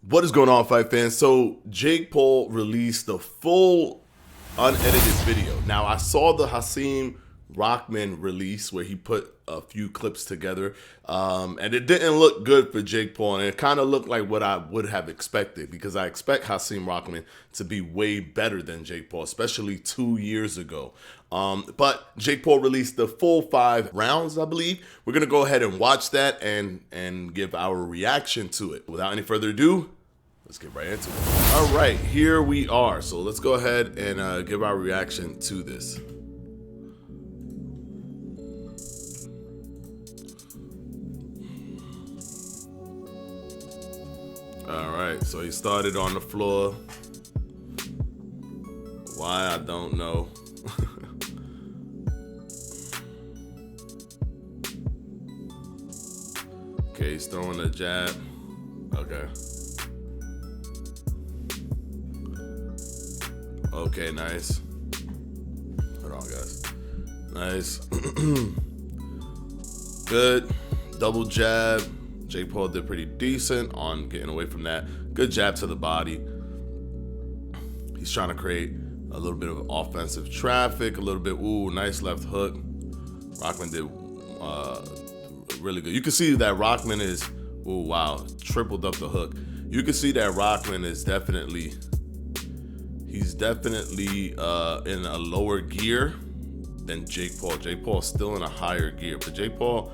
What is going on, fight fans? So Jake Paul released the full unedited video. Now I saw the Hasim Rahman release where he put a few clips together, and it didn't look good for Jake Paul, and it kind of looked like what I would have expected, because I expect Hasim Rahman to be way better than Jake Paul, especially 2 years ago. But Jake Paul released the full 5 rounds, I believe. We're gonna go ahead and watch that and give our reaction to it. Without any further ado, let's get right into it. All right, here we are. So let's go ahead and give our reaction to this. All right, so he started on the floor. Why, I don't know. Okay, he's throwing a jab. Okay. Okay, nice. Hold on, guys. Nice. Good. Double jab. Jake Paul did pretty decent on getting away from that. Good jab to the body. He's trying to create a little bit of offensive traffic. A little bit, ooh, nice left hook. Rahman did really good. You can see that Rahman is, ooh, wow, tripled up the hook. You can see that Rahman is definitely, he's definitely in a lower gear than Jake Paul. Jake Paul's still in a higher gear, but Jake Paul,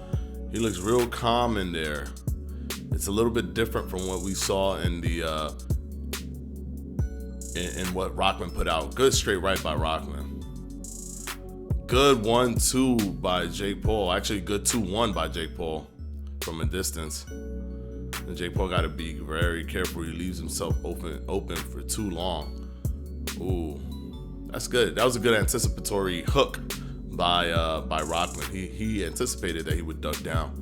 he looks real calm in there. It's a little bit different from what we saw in the in what Rahman put out. Good straight right by Rahman. Good 1-2 by Jake Paul. Actually, good 2-1 by Jake Paul from a distance. And Jake Paul got to be very careful. He leaves himself open for too long. Ooh, that's good. That was a good anticipatory hook by Rahman. He anticipated that he would duck down.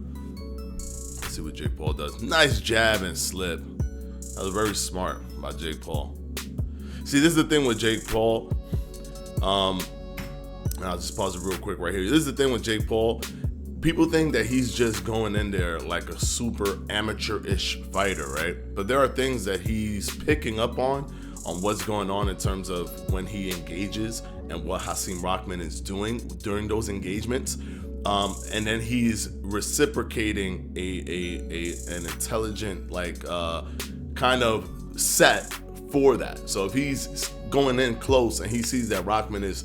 Let's see what Jake Paul does. Nice jab and slip. That was very smart by Jake Paul. See, this is the thing with Jake Paul. I'll just pause it real quick right here. This is the thing with Jake Paul. People think that he's just going in there like a super amateur-ish fighter, right? But there are things that he's picking up on what's going on in terms of when he engages and what Hasim Rahman is doing during those engagements. And then he's reciprocating an intelligent, like, kind of set for that. So if he's going in close and he sees that Rahman is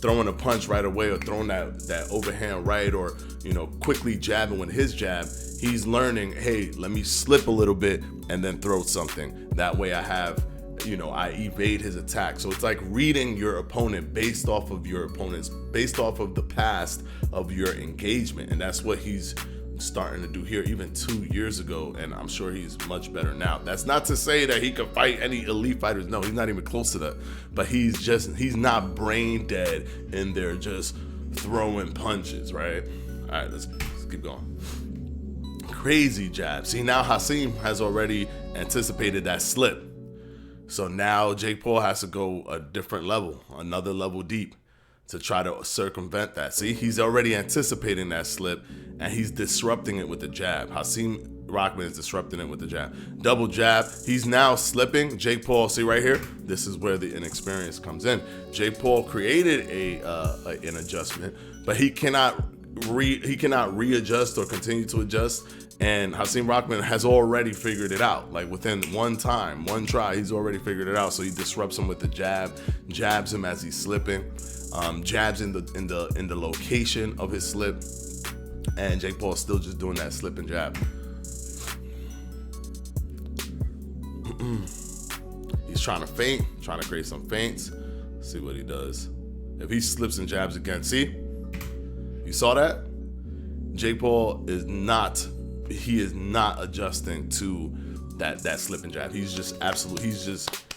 throwing a punch right away, or throwing that overhand right, or, you know, quickly jabbing with his jab, he's learning, hey, let me slip a little bit and then throw something. That way I have, you know, I evade his attack. So it's like reading your opponent based off of your opponent's, based off of the past of your engagement. And that's what he's starting to do here, even 2 years ago, and I'm sure he's much better now. That's not to say that he could fight any elite fighters. No, he's not even close to that. But he's not brain dead in there just throwing punches, right? All right, let's keep going. Crazy jab. See, now Hasim has already anticipated that slip. So now Jake Paul has to go a different level, another level deep, to try to circumvent that. See, he's already anticipating that slip, and he's disrupting it with the jab. Hasim Rahman is disrupting it with the jab. Double jab. He's now slipping. Jake Paul, see right here? This is where the inexperience comes in. Jake Paul created an adjustment, but he cannot readjust or continue to adjust. And Hasim Rahman has already figured it out. Like within one try, he's already figured it out. So he disrupts him with the jab, jabs him as he's slipping, jabs in the location of his slip, and Jake Paul's still just doing that slip and jab. He's trying to feint, trying to create some feints. Let's see what he does. If he slips and jabs again, see? You saw that? Jake Paul is not adjusting to that slip and jab. He's just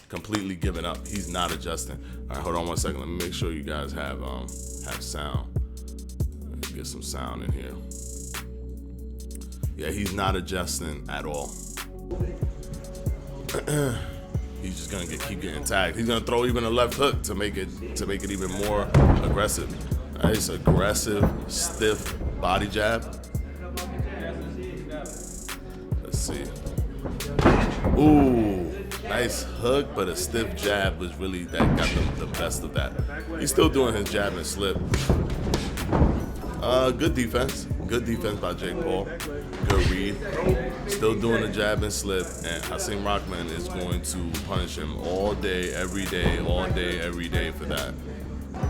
completely giving up. He's not adjusting. All right, hold on one second. Let me make sure you guys have sound. Let's get some sound in here. Yeah, he's not adjusting at all. He's just gonna keep getting tagged. He's gonna throw even a left hook to make it even more aggressive. Nice aggressive, stiff body jab. Let's see. Ooh. nice hook, but a stiff jab was really that got the best of that. He's still doing his jab and slip. Good defense. Good defense by Jake Paul. Good read. Still doing the jab and slip, and Hasim Rahman is going to punish him all day, every day, for that.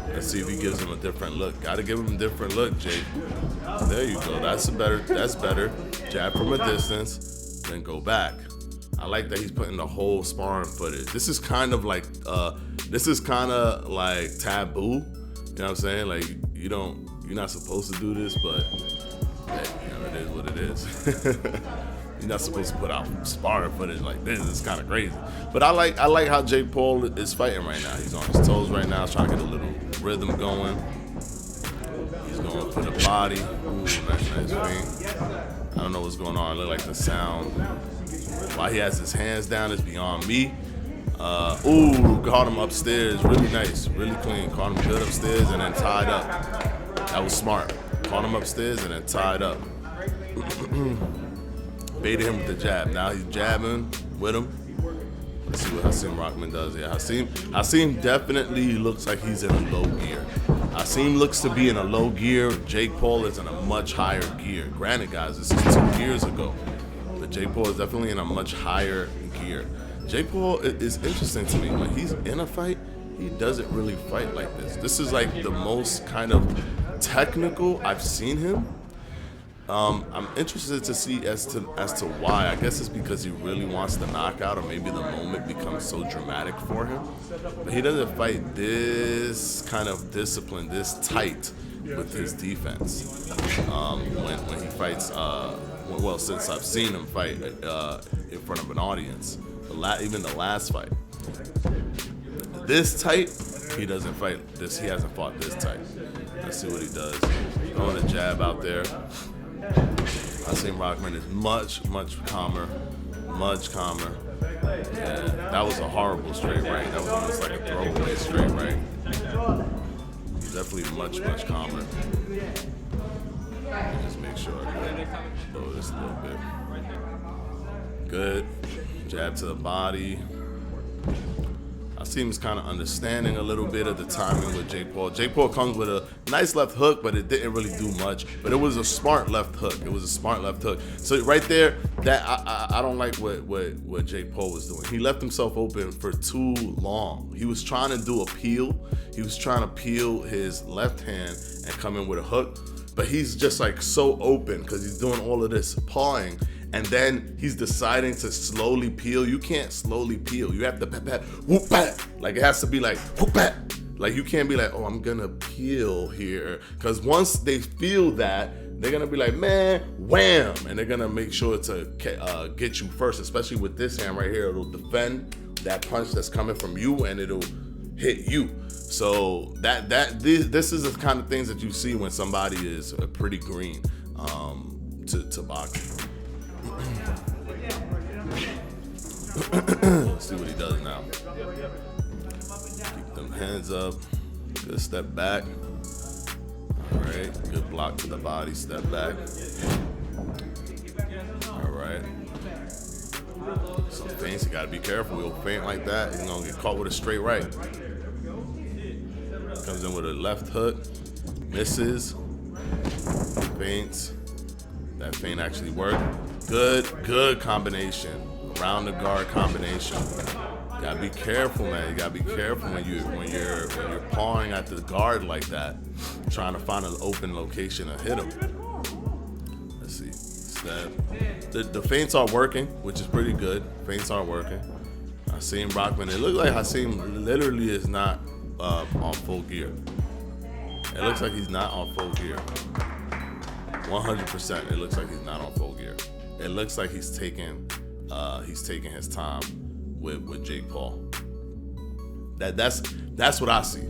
Let's see if he gives him a different look. Gotta give him a different look, Jake. There you go. That's better. Jab from a distance, then go back. I like that he's putting the whole sparring footage. This is kind of like taboo. You know what I'm saying? Like you're not supposed to do this, but hey, it is what it is. You're not supposed to put out sparring footage like this. It's kind of crazy. But I like how Jake Paul is fighting right now. He's on his toes right now, trying to get a little rhythm going. He's going for the body. Ooh, nice thing. I don't know what's going on. It look like the sound. Why he has his hands down is beyond me. Caught him upstairs. Really nice, really clean. Caught him good upstairs and then tied up. That was smart. Caught him upstairs and then tied up. Baited him with the jab. Now he's jabbing with him. Let's see what Hasim Rahman does here. Hasim definitely looks like he's in a low gear. Hasim looks to be in a low gear. Jake Paul is in a much higher gear. Granted, guys, this is 2 years ago. But Jake Paul is definitely in a much higher gear. Jake Paul is interesting to me. When he's in a fight, he doesn't really fight like this. This is like the most kind of technical I've seen him. I'm interested to see as to why. I guess it's because he really wants the knockout, or maybe the moment becomes so dramatic for him. But he doesn't fight this kind of discipline, this tight with his defense. When he fights, since I've seen him fight in front of an audience, even the last fight, this tight, he doesn't fight this. He hasn't fought this tight. Let's see what he does. Throwing a jab out there. Hasim Rahman is much calmer. Yeah, that was a horrible straight right. That was almost like a throwaway straight right. He's definitely much calmer. Just make sure I blow this a little bit. Good. Jab to the body. Hasim's kind of understanding a little bit of the timing with Jake Paul. Jake Paul comes with a nice left hook, but it didn't really do much. But it was a smart left hook. So right there, that I don't like what Jake Paul was doing. He left himself open for too long. He was trying to do a peel. He was trying to peel his left hand and come in with a hook. But he's just like so open because he's doing all of this pawing. And then he's deciding to slowly peel. You can't slowly peel. You have to whoop bat. Like it has to be like whoop bat. Like you can't be like, oh, I'm gonna peel here. Because once they feel that, they're gonna be like, man, wham, and they're gonna make sure to get you first. Especially with this hand right here, it'll defend that punch that's coming from you, and it'll hit you. So this is the kind of things that you see when somebody is pretty green to boxing. Let's see what he does now. Keep them hands up. Good step back. All right. Good block to the body. Step back. All right. Some feints. You got to be careful. He'll feint like that. He's going to get caught with a straight right. Comes in with a left hook. Misses. Feints. That feint actually worked. Good combination. Around the guard combination. You gotta be careful, man. You gotta be careful when you're pawing at the guard like that, trying to find an open location to hit him. Let's see. Step. The feints are working, which is pretty good. Feints are working. Hasim Rahman. It looks like Hasim literally is not on full gear. It looks like he's not on full gear. 100%. It looks like he's not on full gear. It looks like he's taking his time with Jake Paul. That's what I see.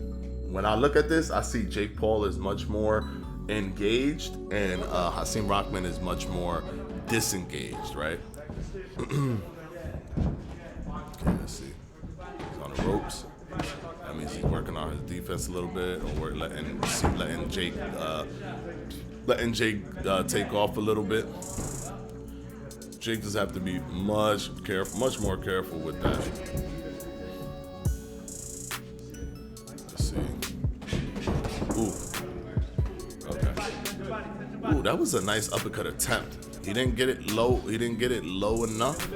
When I look at this, I see Jake Paul is much more engaged and Hasim Rahman is much more disengaged, right? Okay, let's see. He's on the ropes. That means he's working on his defense a little bit, or letting Jake take off a little bit. Jake just have to be much more careful with that. Let's see. Ooh. Okay. Ooh, that was a nice uppercut attempt. He didn't get it low. He didn't get it low enough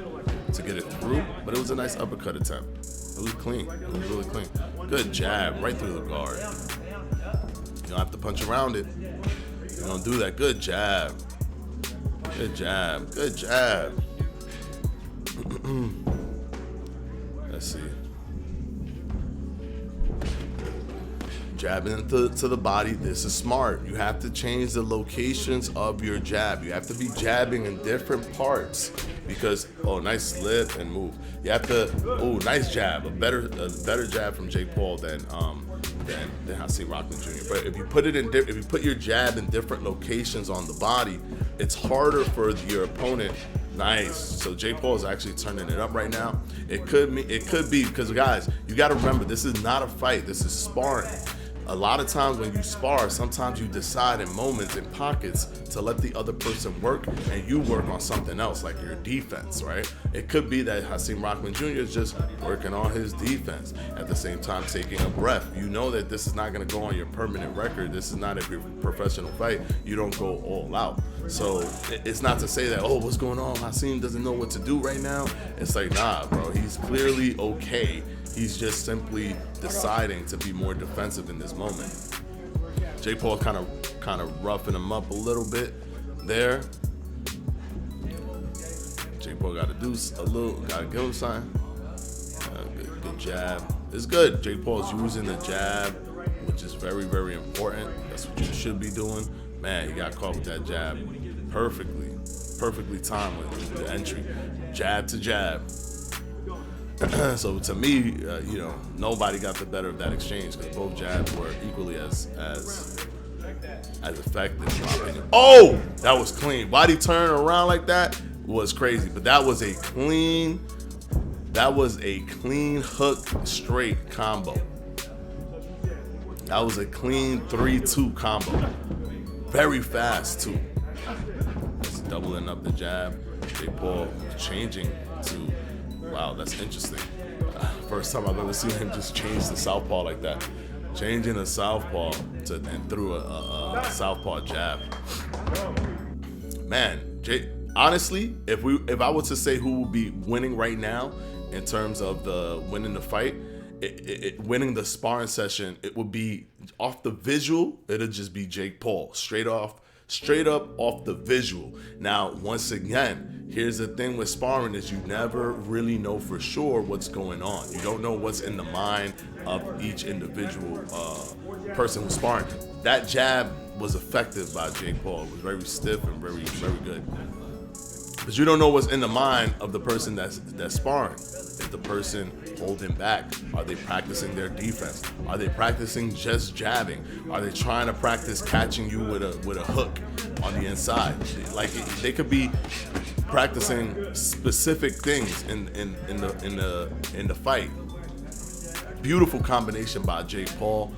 to get it through, but it was a nice uppercut attempt. It was clean. It was really clean. Good jab right through the guard. You don't have to punch around it. You don't do that. Good jab. Good jab. Good jab. Let's see. Jabbing to the body. This is smart. You have to change the locations of your jab. You have to be jabbing in different parts because, oh, nice slip and move. You have to, oh, nice jab. A better jab from Jake Paul than Hasim Rahman Jr. But if you put your jab in different locations on the body, it's harder for your opponent. Nice. So Jake Paul is actually turning it up right now. It could be because, guys, you got to remember, this is not a fight. This is sparring. A lot of times when you spar, sometimes you decide in moments, in pockets, to let the other person work and you work on something else, like your defense, right? It could be that Hasim Rahman Jr. is just working on his defense, at the same time taking a breath. You know that this is not going to go on your permanent record. This is not a professional fight. You don't go all out. So it's not to say that, oh, what's going on? Hasim doesn't know what to do right now. It's like, nah, bro, he's clearly okay. He's just simply deciding to be more defensive in this moment. Jake Paul kind of roughing him up a little bit there. Jake Paul got to do a little, got to give him something. Good jab. It's good. Jake Paul's using the jab, which is very, very important. That's what you should be doing. Man, he got caught with that jab perfectly timed with the entry. Jab to jab. So to me, nobody got the better of that exchange because both jabs were equally as effective, in my opinion. Oh, that was clean. Why'd he turn around like that? Was crazy, but that was a clean hook straight combo. That was a clean 3-2 combo. Very fast too. Just doubling up the jab. Jake Paul changing to. Wow, that's interesting. First time I've ever seen him just change the southpaw like that. Changing a southpaw and through a southpaw jab. Man, honestly, if I were to say who would be winning right now in terms of winning the fight, winning the sparring session, it would be off the visual. It'll just be Jake Paul, straight up off the visual. Now, once again, here's the thing with sparring is you never really know for sure what's going on. You don't know what's in the mind of each individual person who's sparring. That jab was effective by Jake Paul. It was very stiff and very, very good. But you don't know what's in the mind of the person that's sparring. Is the person holding back? Are they practicing their defense? Are they practicing just jabbing? Are they trying to practice catching you with a hook on the inside? Like they could be practicing specific things in the fight. Beautiful combination by Jake Paul,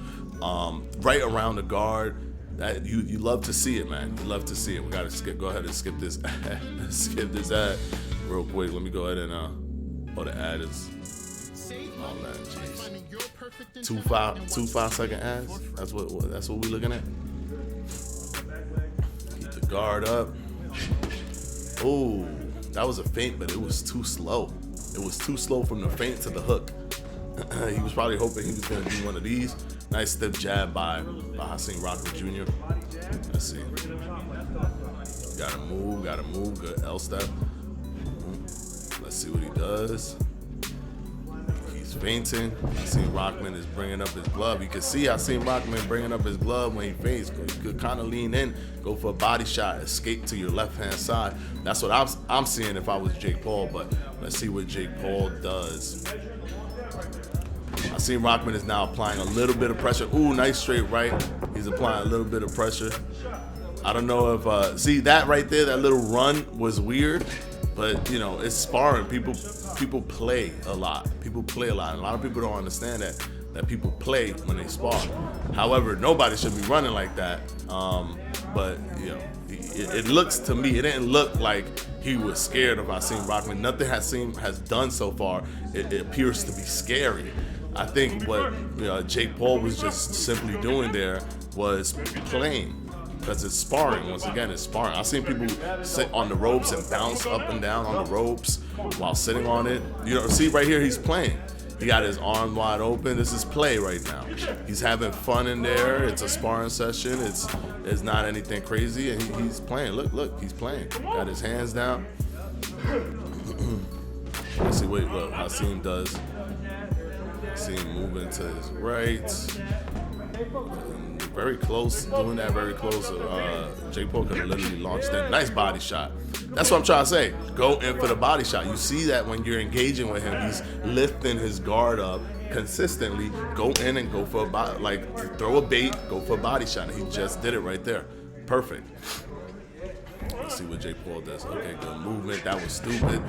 right around the guard. That you love to see it, man. You love to see it. We gotta go ahead and skip this ad real quick. Let me go ahead and the ad is man, jeez. Two 5-second ads. That's what we looking at. Keep the guard up. Oh, that was a feint, but it was too slow. It was too slow from the feint to the hook. He was probably hoping he was gonna do one of these. Nice stiff jab by Hasim Rahman Jr. Let's see. Gotta move. Good L step. Let's see what he does. He's feinting. Hasim Rahman is bringing up his glove. You can see Hasim Rahman bringing up his glove when he feints. You could kind of lean in, go for a body shot, escape to your left-hand side. That's what I'm seeing if I was Jake Paul, but let's see what Jake Paul does. Hasim Rahman is now applying a little bit of pressure. Ooh, nice straight right. He's applying a little bit of pressure. I don't know if, see that right there, that little run was weird, but it's sparring. People play a lot. People play a lot. And a lot of people don't understand that people play when they spar. However, nobody should be running like that. But it looks to me, it didn't look like he was scared of Hasim Rahman. Nothing Hasim has done so far, it appears to be scary. I think what Jake Paul was just simply doing there was playing. Because it's sparring. Once again, it's sparring. I've seen people sit on the ropes and bounce up and down on the ropes while sitting on it. See right here, he's playing. He got his arm wide open. This is play right now. He's having fun in there. It's a sparring session. It's not anything crazy, and he's playing. Look, he's playing. Got his hands down. Let's see what Hasim does. Hasim moving to his right. Very close, doing that very close. Jake Paul could have literally launched that. Nice body shot. That's what I'm trying to say. Go in for the body shot. You see that when you're engaging with him, he's lifting his guard up consistently. Go in and go for a body, like throw a bait, go for a body shot. And he just did it right there. Perfect. Let's see what Jake Paul does. Okay, good movement. That was stupid.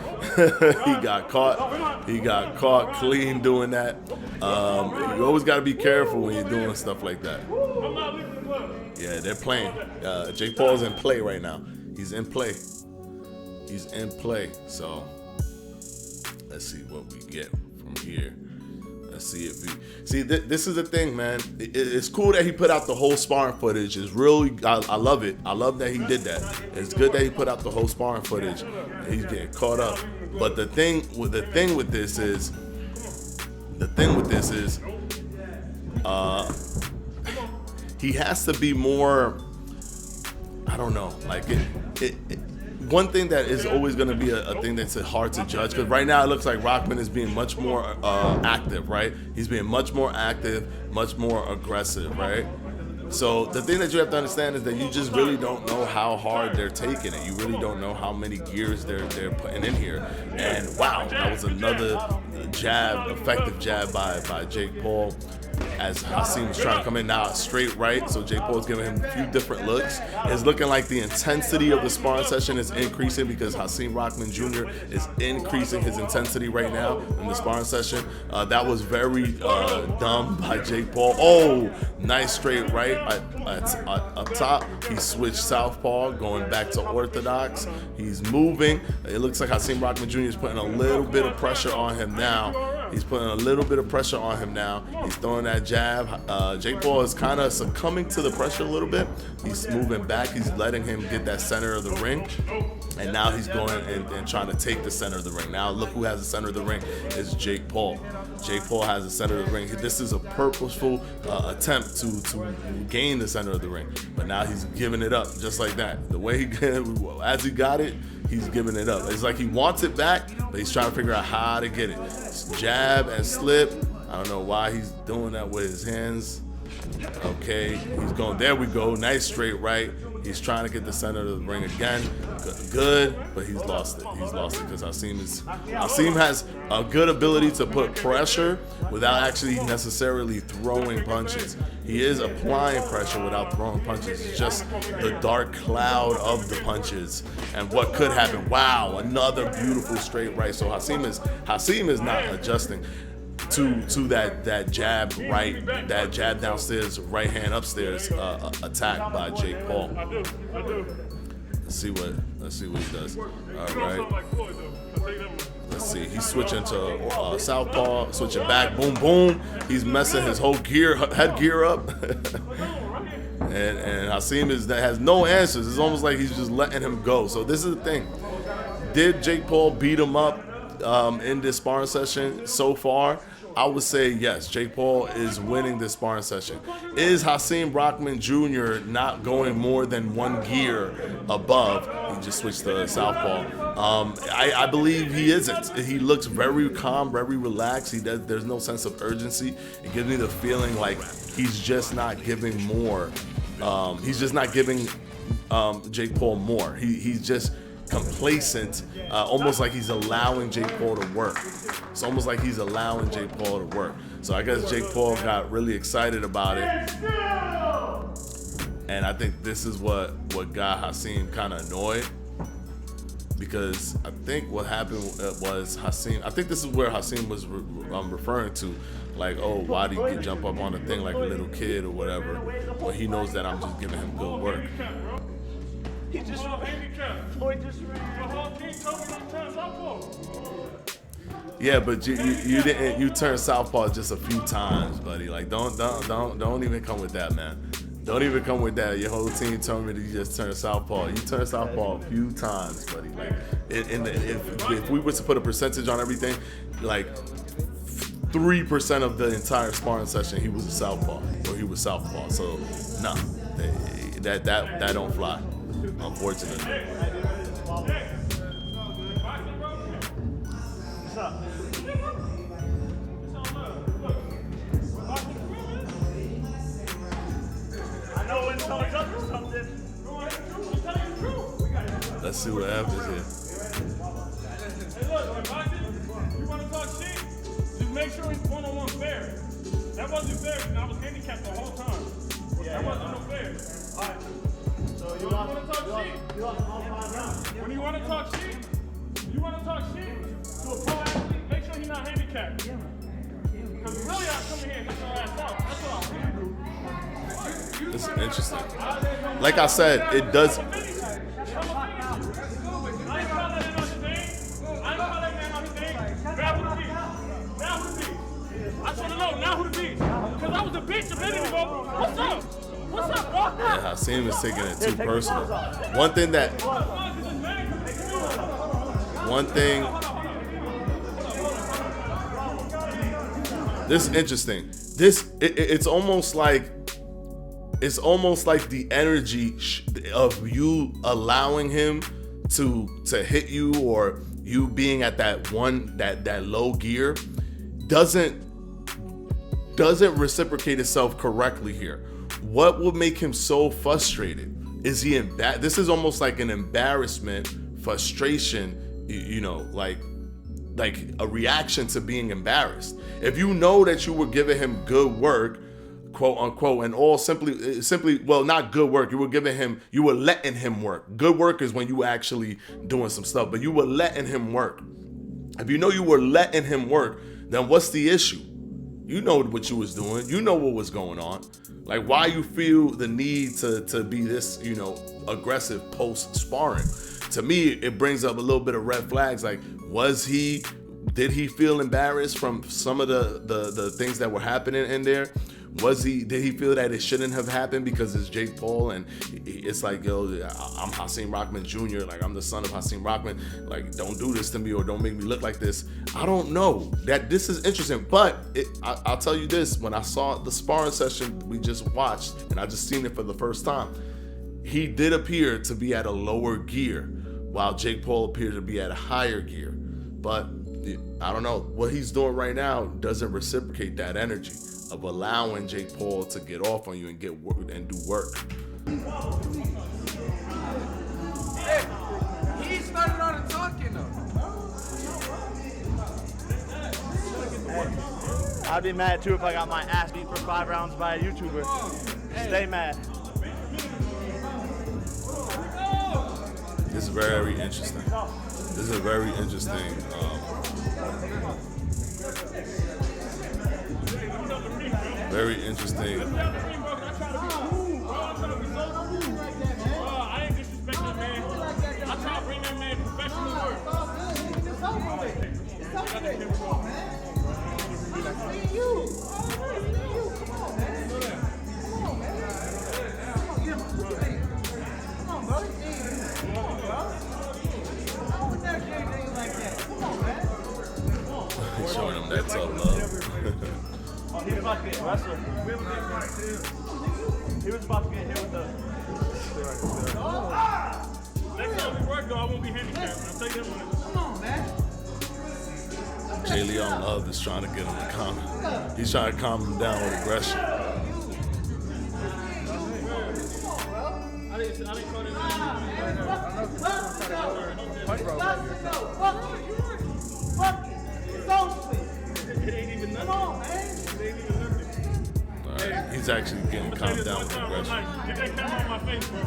He got caught. He got caught clean doing that. You always got to be careful when you're doing stuff like that. Yeah, they're playing. Jake Paul's in play right now. He's in play. He's in play. So let's see what we get from here. Let's see if we this is the thing, man. It's cool that he put out the whole sparring footage. It's really, I love it. I love that he did that. It's good that he put out the whole sparring footage. He's getting caught up. But the thing with this is he has to be more, I don't know, like one thing that is always going to be a thing that's hard to judge, because right now it looks like Rahman is being much more active, right? He's being much more active, much more aggressive, right? So the thing that you have to understand is that you just really don't know how hard they're taking it. You really don't know how many gears they're putting in here. And wow, that was another jab, effective jab by Jake Paul, as Hasim was trying to come in now straight right. So Jake Paul is giving him a few different looks. It's looking like the intensity of the sparring session is increasing because Hasim Rahman Jr. is increasing his intensity right now in the sparring session. That was very dumb by Jake Paul. Oh, nice straight right up top. He switched southpaw, going back to orthodox. He's moving. It looks like Hasim Rahman Jr. is putting a little bit of pressure on him now. He's putting a little bit of pressure on him now. He's throwing that jab. Jake Paul is kind of succumbing to the pressure a little bit. He's moving back. He's letting him get that center of the ring. And now he's going and trying to take the center of the ring. Now look who has the center of the ring. It's Jake Paul. Jake Paul has the center of the ring. This is a purposeful attempt to gain the center of the ring. But now he's giving it up just like that. The way as he got it, he's giving it up. It's like he wants it back, but he's trying to figure out how to get it. Jab and slip. I don't know why he's doing that with his hands. Okay, he's going, there we go. Nice straight right. He's trying to get the center of the ring again. Good, but he's lost it. He's lost it because Hasim has a good ability to put pressure without actually necessarily throwing punches. He is applying pressure without throwing punches. It's just the dark cloud of the punches and what could happen. Wow, another beautiful straight right. So Hasim is not adjusting to that jab right, that jab downstairs, right hand upstairs attack by Jake Paul. Let's see what he does. All right. Let's see. He's switching to southpaw, switching back. Boom, boom. He's messing his whole headgear up. and Hasim has no answers. It's almost like he's just letting him go. So this is the thing. Did Jake Paul beat him up in this sparring session so far? I would say yes. Jake Paul is winning this sparring session. Is Hasim Rahman Jr. not going more than one gear above? He just switched to southpaw. I believe he isn't. He looks very calm, very relaxed. There's no sense of urgency. It gives me the feeling like he's just not giving more. He's just not giving Jake Paul more. He's just complacent, almost like he's allowing Jake Paul to work. It's almost like he's allowing Jake Paul to work. So I guess Jake Paul got really excited about it. And I think this is what got Hasim kind of annoyed. Because I think what happened was I think this is where Hasim was referring to. Like, oh, why did he jump up on the thing like a little kid or whatever? When he knows that I'm just giving him good work. He just handicap. Floyd just ran. The whole team told me to turn southpaw. Yeah, but you didn't. You turned southpaw just a few times, buddy. Like don't even come with that, man. Don't even come with that. Your whole team told me that you just turned southpaw. You turned southpaw a few times, buddy. Like, if we was to put a percentage on everything, like 3% of the entire sparring session, he was a southpaw, or he was southpaw. So, nah, that don't fly, unfortunately. What's up? I know when someone's up or something. Let's see what happens here. Hey, look, when boxing, you want to talk shit, just make sure it's one-on-one fair. That wasn't fair, and I was handicapped the whole time. That wasn't no fair. All right. So you want to talk shit? You lost all 5 rounds. When you want to talk shit, to a pro athlete, make sure he's not handicapped. Because really, I come in here and get your ass out. That's what I really do. This is interesting. Like I said, it does. I ain't call that man on his name. Now who the beat? I just want to know, now who the beat? Because I was a bitch a minute ago. What's up? What's up, bro? Yeah, Hasim is taking it too personal. One thing. This is interesting. It's almost like the energy of you allowing him to hit you, or you being at that low gear doesn't reciprocate itself correctly here. What would make him so frustrated? Is he this is almost like an embarrassment, frustration, like a reaction to being embarrassed. If you know that you were giving him good work, quote unquote, and all simply, well, not good work. You were letting him work. Good work is when you actually doing some stuff, but you were letting him work. If you know you were letting him work, then what's the issue? You know what you was doing. You know what was going on. Like, why you feel the need to be this, aggressive post-sparring? To me, it brings up a little bit of red flags. Like, did he feel embarrassed from some of the things that were happening in there? Did he feel that it shouldn't have happened because it's Jake Paul and it's like, yo, I'm Hasim Rahman Jr., like I'm the son of Hasim Rahman, like don't do this to me or don't make me look like this. I don't know. This is interesting, but I'll tell you this, when I saw the sparring session we just watched and I just seen it for the first time, he did appear to be at a lower gear while Jake Paul appeared to be at a higher gear. But I don't know, what he's doing right now doesn't reciprocate that energy of allowing Jake Paul to get off on you and get work and do work. Hey, he started on the talking though. Hey, I'd be mad too if I got my ass beat for 5 rounds by a YouTuber. Stay mad. This is very interesting. This is a very interesting. Very interesting. I ain't disrespecting that man. I try to bring that man professional work. He's showing him that tough love. He was about to get wrestled. He was about to get hit with the... Next time we work, though, I won't be handicapped. I'll take that one. Come on, man. Jay Leon Love is trying to get him to calm. He's trying to calm him down with aggression. I didn't call it. It ain't even nothing. Come on, man. It ain't even nothing. All right, he's actually getting calmed down with aggression. Get that camera on my face, bro.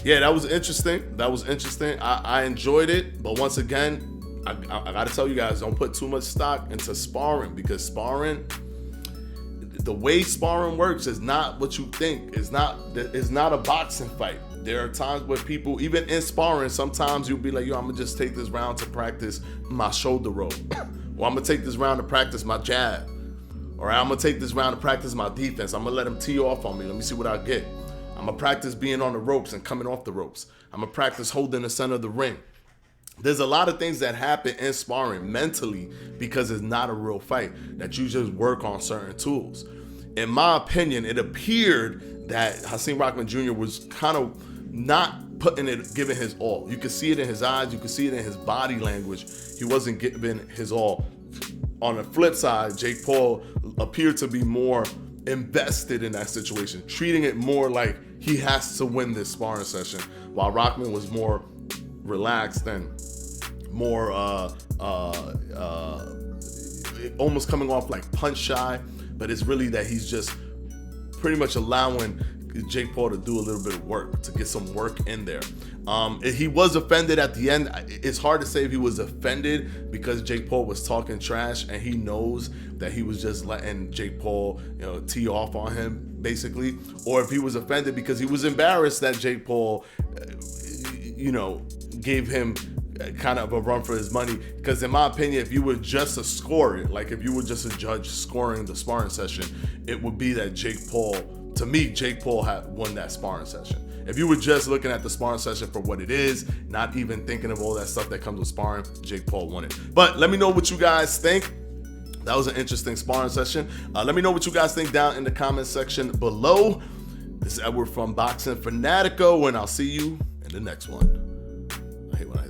Yeah, that was interesting. I enjoyed it, but once again, I gotta tell you guys, don't put too much stock into sparring, because sparring, the way sparring works is not what you think. It's not a boxing fight. There are times where people, even in sparring, sometimes you'll be like, yo, I'm gonna just take this round to practice my shoulder roll. Or I'm gonna take this round to practice my jab. Or I'm gonna take this round to practice my defense. I'm gonna let him tee off on me. Let me see what I get. I'm gonna practice being on the ropes and coming off the ropes. I'm gonna practice holding the center of the ring. There's a lot of things that happen in sparring mentally because it's not a real fight, that you just work on certain tools. In my opinion, it appeared that Hasim Rahman Jr. was kind of not giving his all. You could see it in his eyes. You could see it in his body language. He wasn't giving his all. On the flip side, Jake Paul appeared to be more invested in that situation, treating it more like he has to win this sparring session, while Rahman was more relaxed and more almost coming off like punch shy. But it's really that he's just pretty much allowing Jake Paul to do a little bit of work, to get some work in there. He was offended at the end. It's hard to say if he was offended because Jake Paul was talking trash and he knows that he was just letting Jake Paul, tee off on him basically, or if he was offended because he was embarrassed that Jake Paul, gave him kind of a run for his money. Because in my opinion, if you were just a scorer, like if you were just a judge scoring the sparring session, it would be that Jake Paul had won that sparring session. If you were just looking at the sparring session for what it is, not even thinking of all that stuff that comes with sparring, Jake Paul won it. But let me know what you guys think. That was an interesting sparring session. Let me know what you guys think down in the comment section below. This is Edward from Boxing Fanatico, and I'll see you in the next one. I hate when I